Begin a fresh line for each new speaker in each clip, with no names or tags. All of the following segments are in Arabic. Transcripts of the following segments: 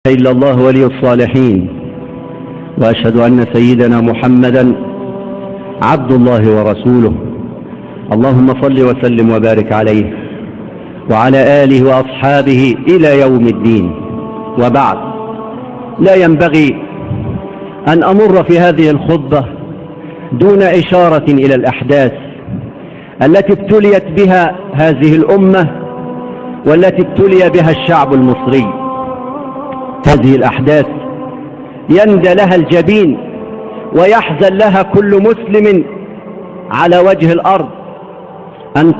إلا الله ولي الصالحين، وأشهد أن سيدنا محمدا عبد الله ورسوله. اللهم صل وسلم وبارك عليه وعلى آله وأصحابه إلى يوم الدين. وبعد، لا ينبغي أن أمر في هذه الخطبة دون إشارة إلى الأحداث التي ابتليت بها هذه الأمة والتي ابتلي بها الشعب المصري. هذه الأحداث يندى لها الجبين ويحزن لها كل مسلم على وجه الأرض، أن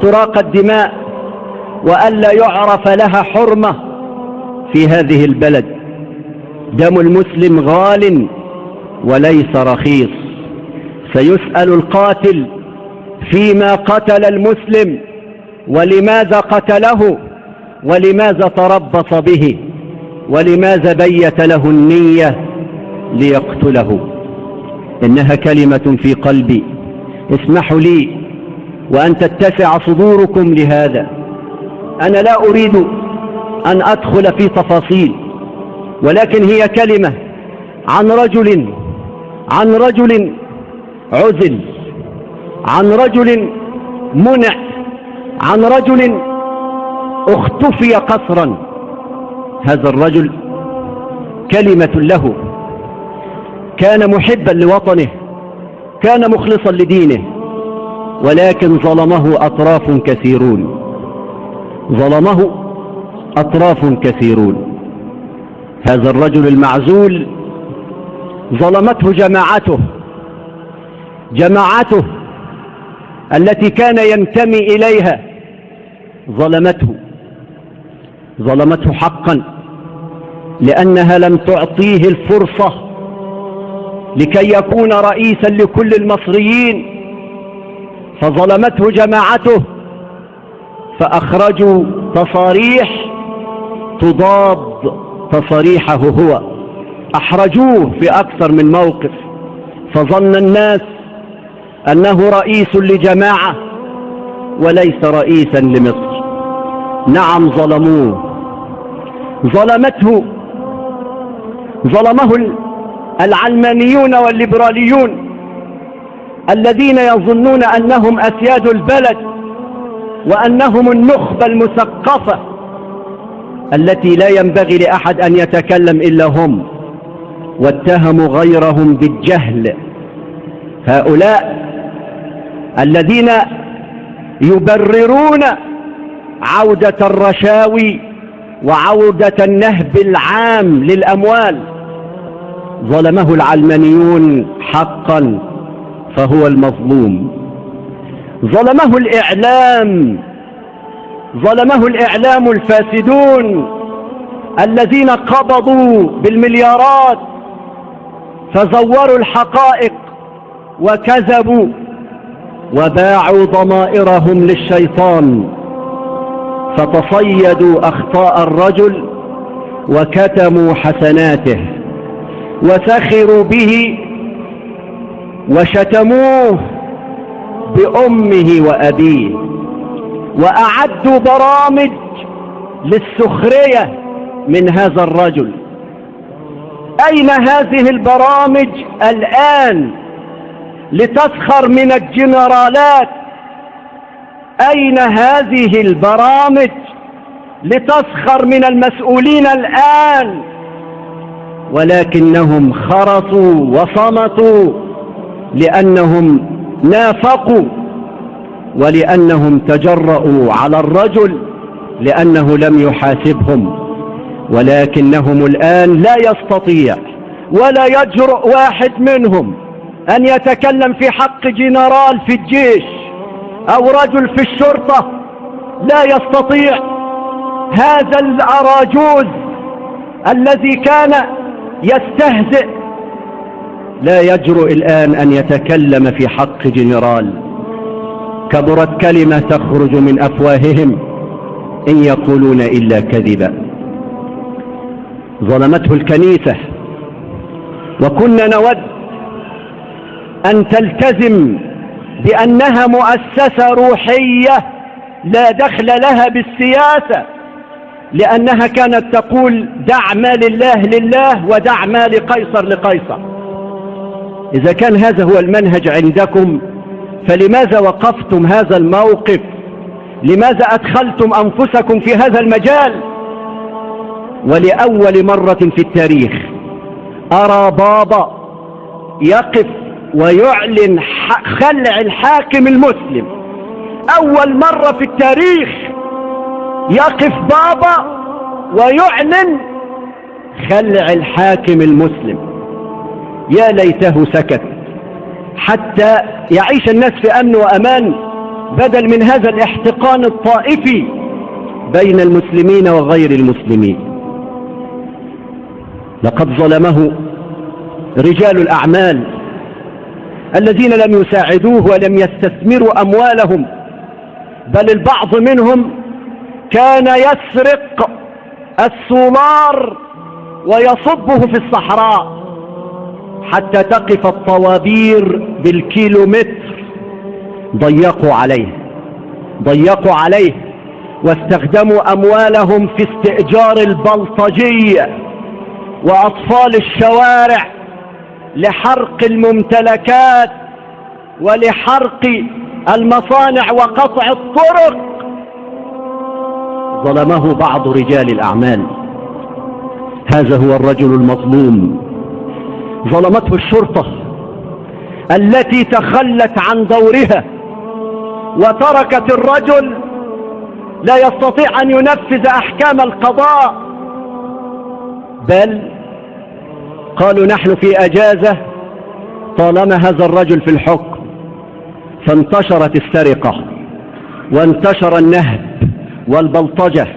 تراق الدماء وألا يعرف لها حرمة في هذه البلد. دم المسلم غال وليس رخيص. سيسأل القاتل فيما قتل المسلم، ولماذا قتله، ولماذا تربص به، ولماذا بيت له النية ليقتله. إنها كلمة في قلبي، اسمحوا لي وأن تتسع صدوركم لهذا. أنا لا أريد أن أدخل في تفاصيل، ولكن هي كلمة عن رجل عزل، عن رجل منع، عن رجل اختفي قسرا. هذا الرجل كلمة له، كان محبا لوطنه، كان مخلصا لدينه، ولكن ظلمه أطراف كثيرون. هذا الرجل المعزول ظلمته جماعته التي كان ينتمي إليها، ظلمته حقا، لأنها لم تعطيه الفرصة لكي يكون رئيسا لكل المصريين، فظلمته جماعته، فأخرجوا تصاريح تضاد تصريحه هو، أحرجوه في أكثر من موقف، فظن الناس أنه رئيس لجماعة وليس رئيسا لمصر. نعم، ظلمه العلمانيون والليبراليون الذين يظنون أنهم أسياد البلد وأنهم النخبة المثقفة التي لا ينبغي لأحد أن يتكلم إلا هم، واتهموا غيرهم بالجهل. هؤلاء الذين يبررون عودة الرشاوي وعودة النهب العام للأموال، ظلمه العلمانيون حقا فهو المظلوم. ظلمه الإعلام الفاسدون الذين قبضوا بالمليارات فزوروا الحقائق وكذبوا وباعوا ضمائرهم للشيطان، فتصيدوا أخطاء الرجل وكتموا حسناته وسخروا به وشتموه بأمه وأبيه، وأعدوا برامج للسخرية من هذا الرجل. أين هذه البرامج الآن لتسخر من الجنرالات؟ أين هذه البرامج لتسخر من المسؤولين الآن؟ ولكنهم خرصوا وصمتوا لأنهم نافقوا، ولأنهم تجرؤوا على الرجل لأنه لم يحاسبهم. ولكنهم الآن لا يستطيع ولا يجرؤ واحد منهم أن يتكلم في حق جنرال في الجيش أو رجل في الشرطة، لا يستطيع. هذا الأراجوز الذي كان يستهزئ لا يجرؤ الآن أن يتكلم في حق جنرال. كبرت كلمة تخرج من أفواههم إن يقولون إلا كذبا. ظلمته الكنيسة، وكنا نود أن تلتزم بأنها مؤسسة روحية لا دخل لها بالسياسة، لأنها كانت تقول دع ما لله لله ودع ما لقيصر لقيصر. إذا كان هذا هو المنهج عندكم فلماذا وقفتم هذا الموقف؟ لماذا أدخلتم أنفسكم في هذا المجال؟ ولأول مرة في التاريخ أرى بابا يقف ويعلن خلع الحاكم المسلم. أول مرة في التاريخ يقف بابا ويعلن خلع الحاكم المسلم. يا ليته سكت حتى يعيش الناس في أمن وأمان، بدل من هذا الاحتقان الطائفي بين المسلمين وغير المسلمين. لقد ظلمه رجال الأعمال الذين لم يساعدوه ولم يستثمروا أموالهم، بل البعض منهم كان يسرق السولار ويصبه في الصحراء حتى تقف الطوابير بالكيلومتر. ضيقوا عليه واستخدموا أموالهم في استئجار البلطجية وأطفال الشوارع لحرق الممتلكات ولحرق المصانع وقطع الطرق. ظلمه بعض رجال الأعمال. هذا هو الرجل المظلوم. ظلمته الشرطة التي تخلت عن دورها وتركت الرجل لا يستطيع أن ينفذ أحكام القضاء، بل قالوا نحن في أجازة طالما هذا الرجل في الحكم. فانتشرت السرقة وانتشر النهب والبلطجة،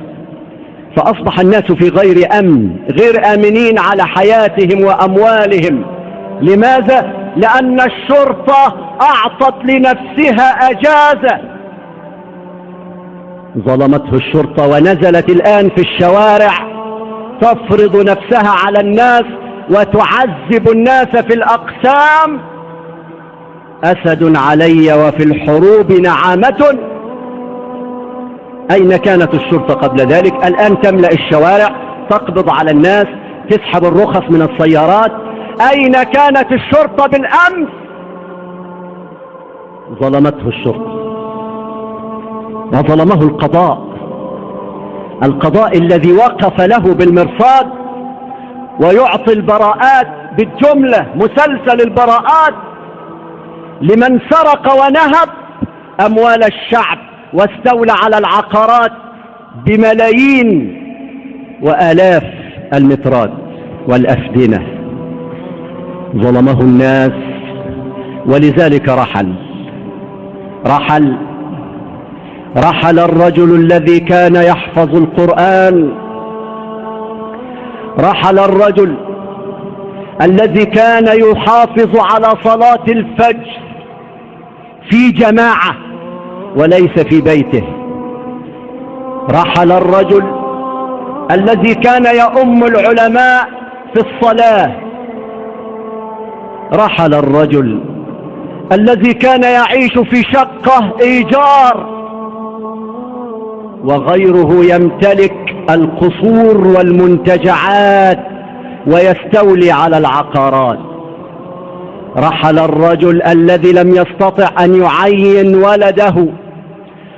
فأصبح الناس في غير أمن، غير آمنين على حياتهم وأموالهم. لماذا؟ لأن الشرطة أعطت لنفسها أجازة. ظلمته الشرطة ونزلت الآن في الشوارع تفرض نفسها على الناس وتعذب الناس في الأقسام. أسد علي وفي الحروب نعامة. أين كانت الشرطة قبل ذلك؟ الآن تملأ الشوارع، تقبض على الناس، تسحب الرخص من السيارات. أين كانت الشرطة بالأمس؟ ظلمته الشرطة وظلمه القضاء الذي وقف له بالمرصاد ويعطي البراءات بالجملة، مسلسل البراءات لمن سرق ونهب أموال الشعب واستولى على العقارات بملايين وآلاف المترات والأفدنة. ظلمه الناس ولذلك رحل الرجل الذي كان يحفظ القرآن، رحل الرجل الذي كان يحافظ على صلاة الفجر في جماعة وليس في بيته، رحل الرجل الذي كان يؤم العلماء في الصلاة، رحل الرجل الذي كان يعيش في شقة إيجار وغيره يمتلك القصور والمنتجعات ويستولي على العقارات، رحل الرجل الذي لم يستطع أن يعين ولده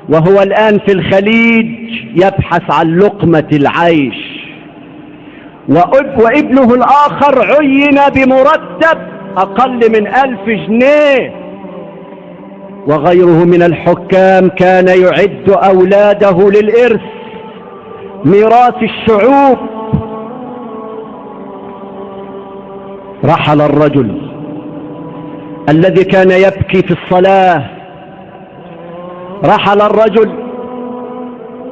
وهو الآن في الخليج يبحث عن لقمة العيش، وابنه الآخر عين بمرتب أقل من 1000 جنيه، وغيره من الحكام كان يعد أولاده للإرث، ميراث الشعوب. رحل الرجل الذي كان يبكي في الصلاة، رحل الرجل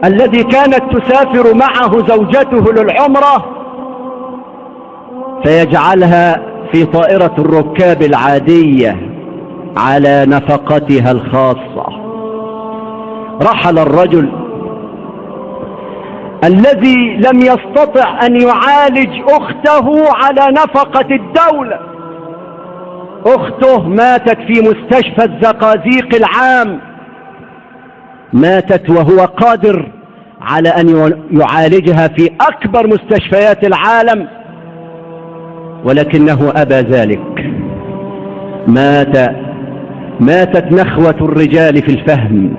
الذي كانت تسافر معه زوجته للعمرة فيجعلها في طائرة الركاب العادية على نفقتها الخاصة. رحل الرجل الذي لم يستطع أن يعالج أخته على نفقة الدولة، أخته ماتت في مستشفى الزقازيق العام، ماتت وهو قادر على أن يعالجها في أكبر مستشفيات العالم، ولكنه أبى ذلك. ماتت نخوة الرجال في الفهم.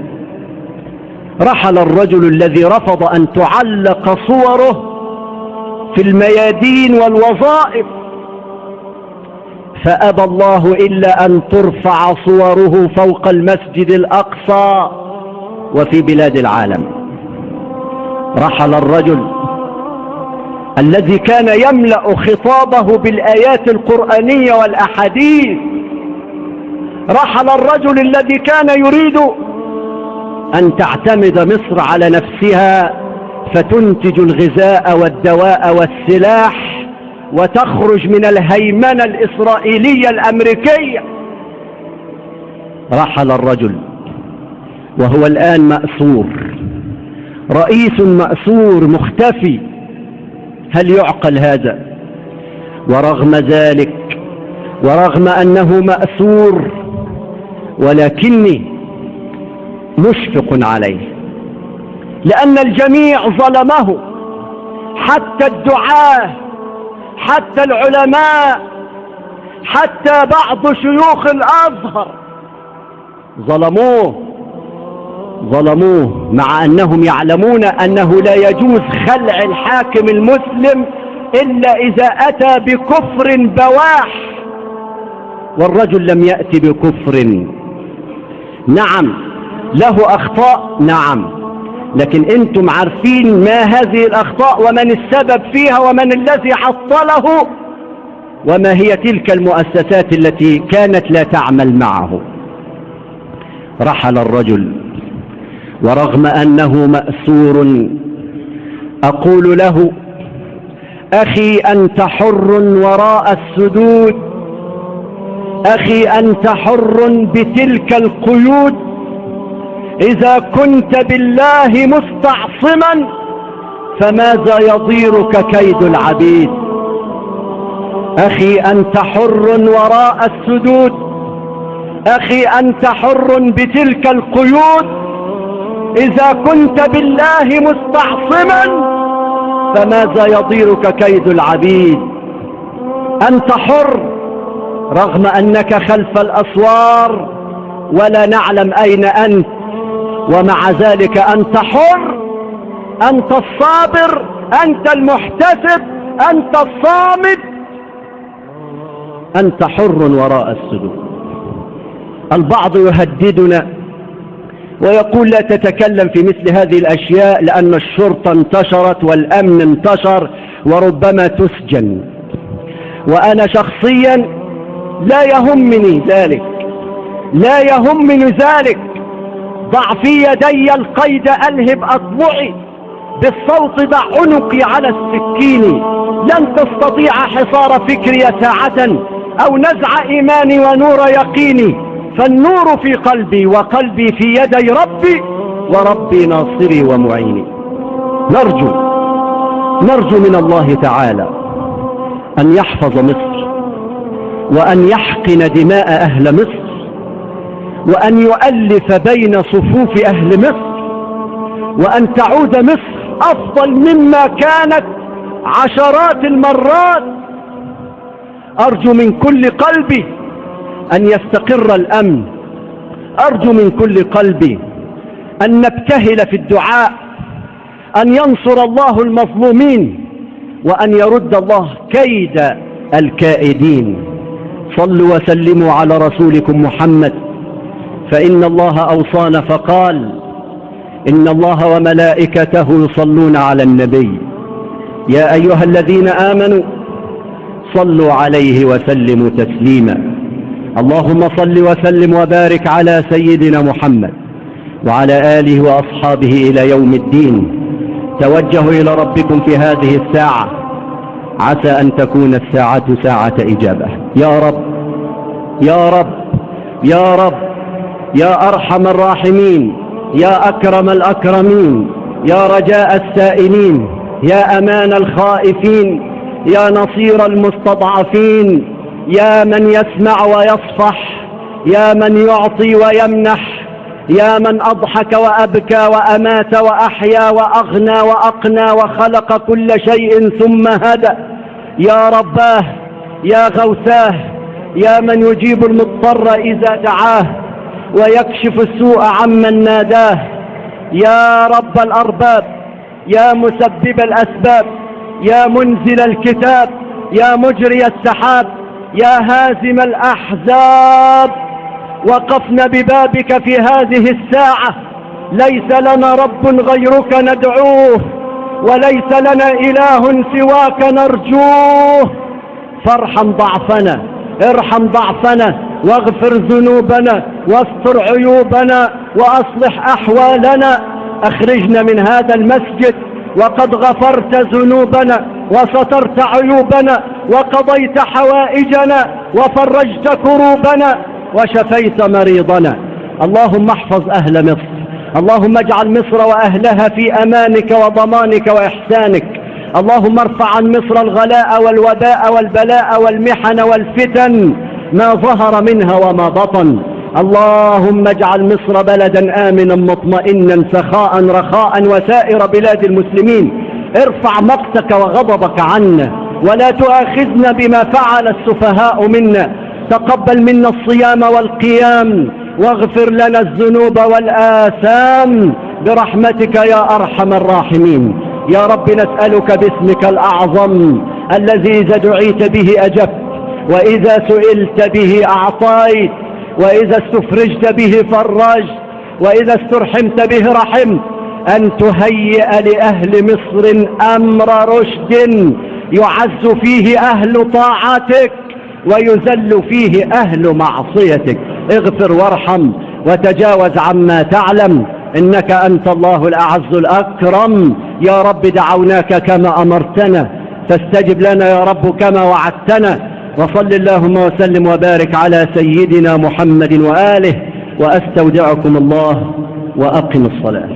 رحل الرجل الذي رفض أن تعلق صوره في الميادين والوظائف، فأبى الله إلا أن ترفع صوره فوق المسجد الأقصى وفي بلاد العالم. رحل الرجل الذي كان يملأ خطابه بالآيات القرآنية والأحاديث. رحل الرجل الذي كان يريد أن تعتمد مصر على نفسها فتنتج الغذاء والدواء والسلاح وتخرج من الهيمنة الإسرائيلية الأمريكية. رحل الرجل وهو الآن مأسور، رئيس مأسور مختفي. هل يعقل هذا؟ ورغم ذلك، ورغم أنه مأسور، ولكني مشفق عليه، لأن الجميع ظلمه، حتى الدعاة، حتى العلماء، حتى بعض شيوخ الأزهر ظلموه، مع أنهم يعلمون أنه لا يجوز خلع الحاكم المسلم إلا إذا أتى بكفر بواح، والرجل لم يأتي بكفر. نعم له أخطاء، نعم، لكن أنتم عارفين ما هذه الأخطاء ومن السبب فيها ومن الذي عطله، وما هي تلك المؤسسات التي كانت لا تعمل معه. رحل الرجل ورغم أنه مأسور أقول له: أخي أنت حر وراء السدود، أخي أنت حر بتلك القيود، إذا كنت بالله مستعصما فماذا يضيرك كيد العبيد. أخي أنت حر وراء السدود، أخي أنت حر بتلك القيود، إذا كنت بالله مستعصما فماذا يضيرك كيد العبيد. أنت حر رغم أنك خلف الأسوار ولا نعلم أين أنت، ومع ذلك أنت حر، أنت الصابر، أنت المحتسب، أنت الصامد، أنت حر وراء السدود. البعض يهددنا ويقول: لا تتكلم في مثل هذه الأشياء لأن الشرطة انتشرت والأمن انتشر وربما تسجن. وأنا شخصيا لا يهمني ذلك، لا يهمني ذلك. ضع في يدي القيد ألهب أطبعي، بالصوت ضع عنقي على السكين، لن تستطيع حصار فكري ساعة أو نزع إيماني ونور يقيني، فالنور في قلبي وقلبي في يدي ربي، وربي ناصري ومعيني. نرجو من الله تعالى أن يحفظ مصر، وأن يحقن دماء أهل مصر، وأن يؤلف بين صفوف أهل مصر، وأن تعود مصر أفضل مما كانت عشرات المرات. أرجو من كل قلبي أن يستقر الأمن، أرجو من كل قلبي أن نبتهل في الدعاء، أن ينصر الله المظلومين، وأن يرد الله كيد الكائدين. صلوا وسلموا على رسولكم محمد، فإن الله أوصانا فقال: إن الله وملائكته يصلون على النبي يا أيها الذين آمنوا صلوا عليه وسلموا تسليما. اللهم صل وسلم وبارك على سيدنا محمد وعلى آله وأصحابه إلى يوم الدين. توجهوا إلى ربكم في هذه الساعة، عسى أن تكون الساعة ساعة إجابة. يا رب يا رب يا رب، يا أرحم الراحمين، يا أكرم الأكرمين، يا رجاء السائلين، يا أمان الخائفين، يا نصير المستضعفين، يا من يسمع ويصفح، يا من يعطي ويمنح، يا من أضحك وأبكى وأمات وأحيا وأغنى وأقنى وخلق كل شيء ثم هدى. يا رباه، يا غوثاه، يا من يجيب المضطر إذا دعاه ويكشف السوء عمن ناداه. يا رب الأرباب، يا مسبب الأسباب، يا منزل الكتاب، يا مجري السحاب، يا هازم الأحزاب، وقفنا ببابك في هذه الساعة، ليس لنا رب غيرك ندعوه، وليس لنا إله سواك نرجوه. فارحم ضعفنا، ارحم ضعفنا، واغفر ذنوبنا، واستر عيوبنا، وأصلح أحوالنا. أخرجنا من هذا المسجد وقد غفرت ذنوبنا وسترت عيوبنا وقضيت حوائجنا وفرجت كروبنا وشفيت مريضنا. اللهم احفظ أهل مصر، اللهم اجعل مصر وأهلها في أمانك وضمانك وإحسانك. اللهم ارفع عن مصر الغلاء والوباء والبلاء والمحن والفتن ما ظهر منها وما بطن. اللهم اجعل مصر بلدا آمنا مطمئنا سخاء رخاء وسائر بلاد المسلمين. ارفع مقتك وغضبك عنا ولا تؤاخذنا بما فعل السفهاء منا. تقبل منا الصيام والقيام واغفر لنا الذنوب والآثام برحمتك يا أرحم الراحمين. يا رب نسألك باسمك الأعظم الذي إذا دعيت به أجبت، وإذا سئلت به أعطيت، وإذا استفرجت به فرجت، وإذا استرحمت به رحمت، أن تهيئ لأهل مصر أمر رشد يعز فيه أهل طاعتك ويذل فيه أهل معصيتك. اغفر وارحم وتجاوز عما تعلم، إنك أنت الله الأعز الأكرم. يا رب دعوناك كما أمرتنا فاستجب لنا يا رب كما وعدتنا. وصل اللهم وسلم وبارك على سيدنا محمد وآله، وأستودعكم الله وأقم الصلاة.